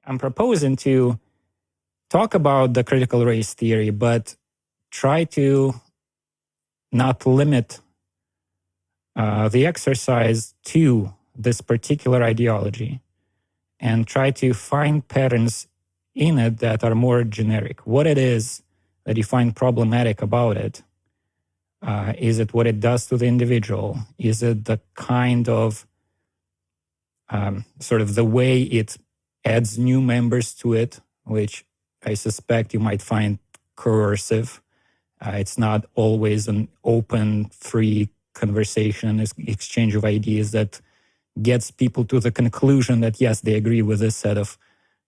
I'm proposing to talk about the critical race theory, but try to not limit the exercise to this particular ideology and try to find patterns in it that are more generic. What it is that you find problematic about it. Is it what it does to the individual? Is it the kind of sort of the way it adds new members to it, which I suspect you might find coercive. It's not always an open, free conversation, exchange of ideas that gets people to the conclusion that, yes, they agree with this set of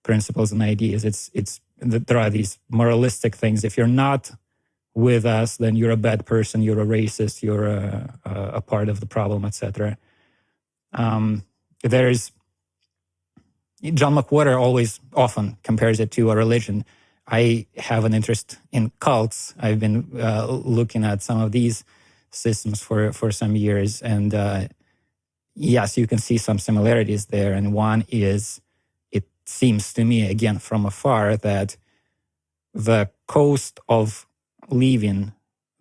principles and ideas. There are these moralistic things. If you're not with us, then you're a bad person, you're a racist, you're a part of the problem, etc. There's John McWhorter often compares it to a religion. I have an interest in cults. I've been looking at some of these systems for some years, and yes, you can see some similarities there. And one is, it seems to me, again from afar, that the cost of leaving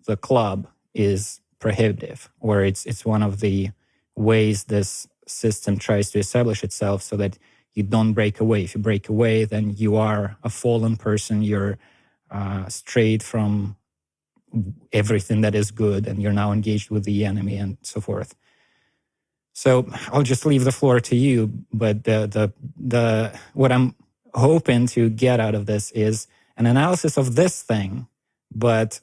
the club is prohibitive, or it's one of the ways this system tries to establish itself so that you don't break away. If you break away, then you are a fallen person. You're strayed from everything that is good, and you're now engaged with the enemy, and so forth. So I'll just leave the floor to you. But the what I'm hoping to get out of this is an analysis of this thing, but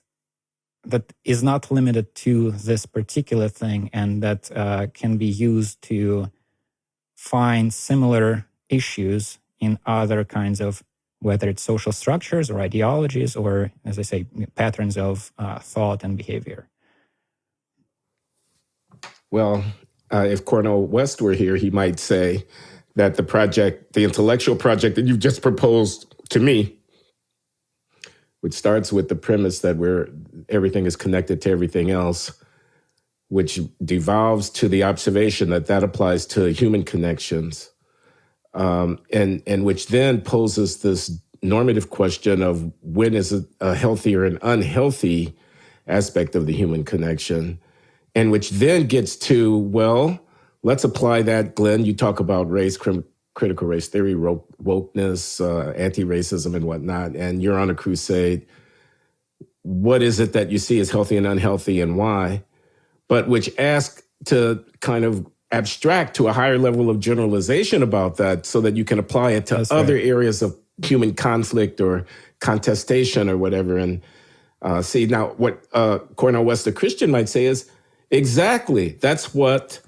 that is not limited to this particular thing, and that can be used to find similar issues in other kinds of, whether it's social structures or ideologies or, as I say, patterns of thought and behavior. Well, if Cornel West were here, he might say that the intellectual project that you've just proposed to me, which starts with the premise that everything is connected to everything else, which devolves to the observation that applies to human connections, and which then poses this normative question of when is a healthy or an unhealthy aspect of the human connection, and which then gets to, well, let's apply that, Glenn. You talk about race, critical race theory, wokeness, anti-racism and whatnot, and you're on a crusade. What is it that you see as healthy and unhealthy, and why? But which ask to kind of abstract to a higher level of generalization about that so that you can apply it to other areas of human conflict or contestation or whatever. And see, now what Cornel West, the Christian, might say is, exactly, that's what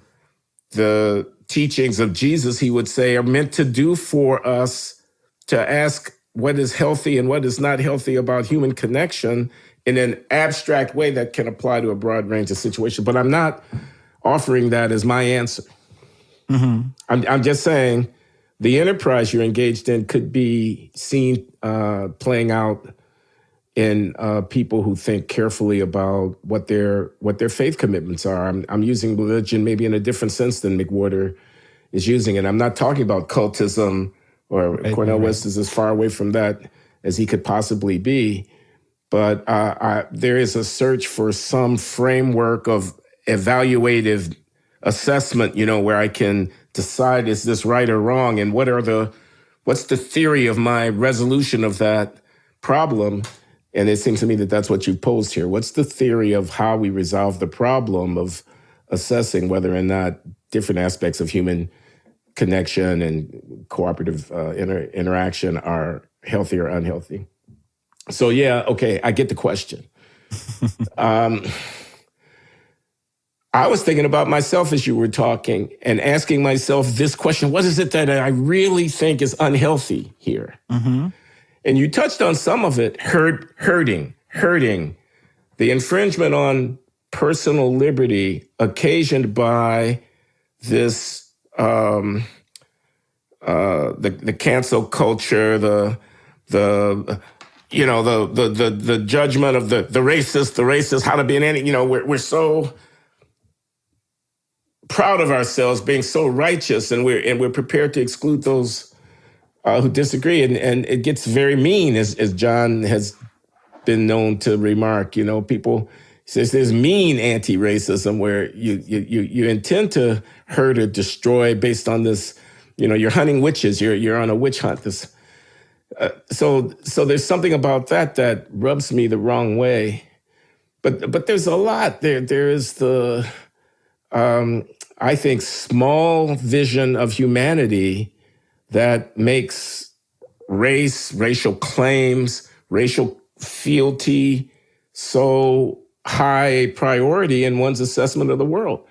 the teachings of Jesus, he would say, are meant to do for us, to ask what is healthy and what is not healthy about human connection in an abstract way that can apply to a broad range of situations. But I'm not offering that as my answer. Mm-hmm. I'm just saying the enterprise you're engaged in could be seen playing out in people who think carefully about what their faith commitments are. I'm using religion maybe in a different sense than McWhorter is using it. I'm not talking about cultism, or Cornel West is as far away from that as he could possibly be. But there is a search for some framework of evaluative assessment, where I can decide, is this right or wrong? And what's the theory of my resolution of that problem? And it seems to me that that's what you posed here. What's the theory of how we resolve the problem of assessing whether or not different aspects of human connection and cooperative interaction are healthy or unhealthy? So yeah, okay, I get the question. I was thinking about myself as you were talking and asking myself this question: what is it that I really think is unhealthy here? Mm-hmm. And you touched on some of it, hurting, the infringement on personal liberty occasioned by this, the cancel culture, the judgment of the racist, how to be an we're so proud of ourselves being so righteous, and we're prepared to exclude those who disagree, and it gets very mean, as John has been known to remark. People says there's mean anti-racism where you intend to hurt or destroy based on this. You're hunting witches. You're on a witch hunt. So there's something about that rubs me the wrong way. But there's a lot. There is the I think small vision of humanity that makes race, racial claims, racial fealty so high priority in one's assessment of the world.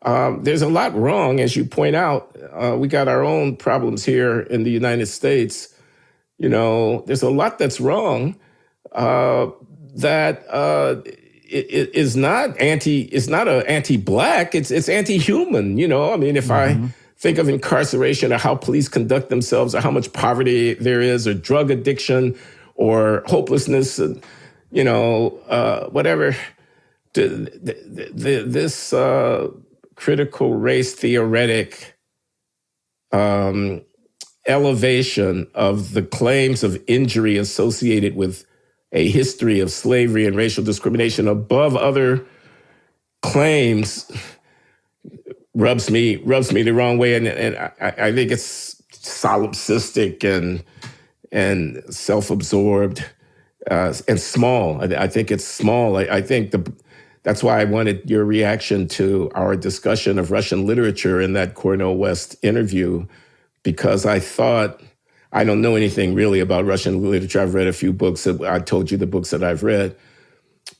There's a lot wrong, as you point out. We got our own problems here in the United States. There's a lot that's wrong that it is not anti-black. It's anti-human. If I think of incarceration or how police conduct themselves or how much poverty there is or drug addiction or hopelessness, and, whatever, this critical race theoretic elevation of the claims of injury associated with a history of slavery and racial discrimination above other claims rubs me the wrong way, and I think it's solipsistic and self-absorbed and small. I think it's small. I think that's why I wanted your reaction to our discussion of Russian literature in that Cornell West interview, because I thought, I don't know anything really about Russian literature. I've read a few books. I told you the books that I've read.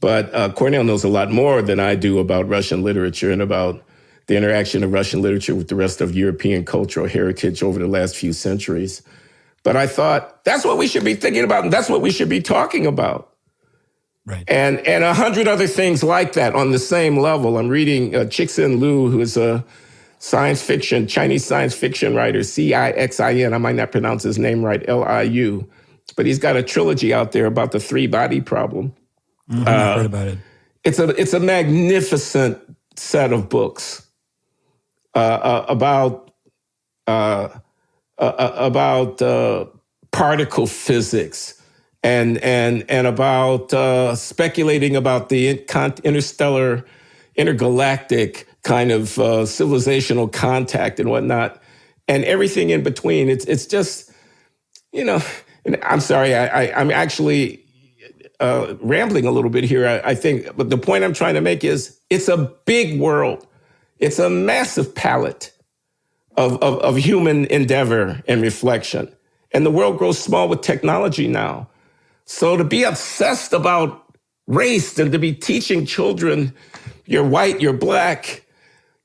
But Cornell knows a lot more than I do about Russian literature and about the interaction of Russian literature with the rest of European cultural heritage over the last few centuries. But I thought, that's what we should be thinking about, and that's what we should be talking about. Right. And 100 other things like that on the same level. I'm reading Cixin Liu, who is a Chinese science fiction writer, Cixin. I might not pronounce his name right, Liu. But he's got a trilogy out there about the three-body problem. I've heard about it. It's a magnificent set of books about particle physics and about speculating about the interstellar, intergalactic kind of civilizational contact and whatnot, and everything in between. It's just, and I'm sorry, I'm actually rambling a little bit here, I think, but the point I'm trying to make is it's a big world. It's a massive palette of human endeavor and reflection. And the world grows small with technology now. So to be obsessed about race and to be teaching children, you're white, you're black,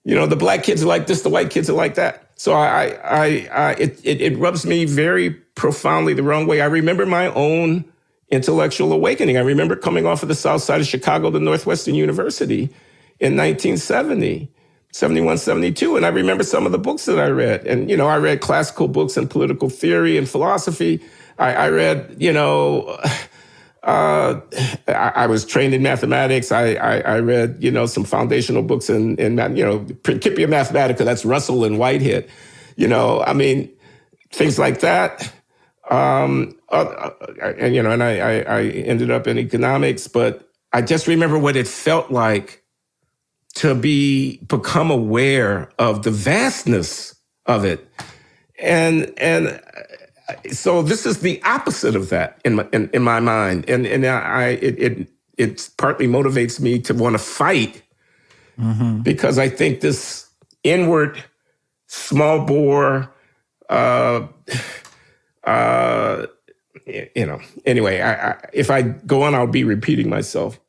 the black kids are like this, the white kids are like that. So it rubs me very profoundly the wrong way. I remember my own intellectual awakening. I remember coming off of the south side of Chicago to Northwestern University in 1970, 71, 72. And I remember some of the books that I read. And, I read classical books in political theory and philosophy. I read, I was trained in mathematics. I read, some foundational books in Principia Mathematica. That's Russell and Whitehead. Things like that. And I ended up in economics, but I just remember what it felt like to become aware of the vastness of it. And so this is the opposite of that in my mind. And it partly motivates me to want to fight because I think this inward, small bore, anyway, if I go on, I'll be repeating myself.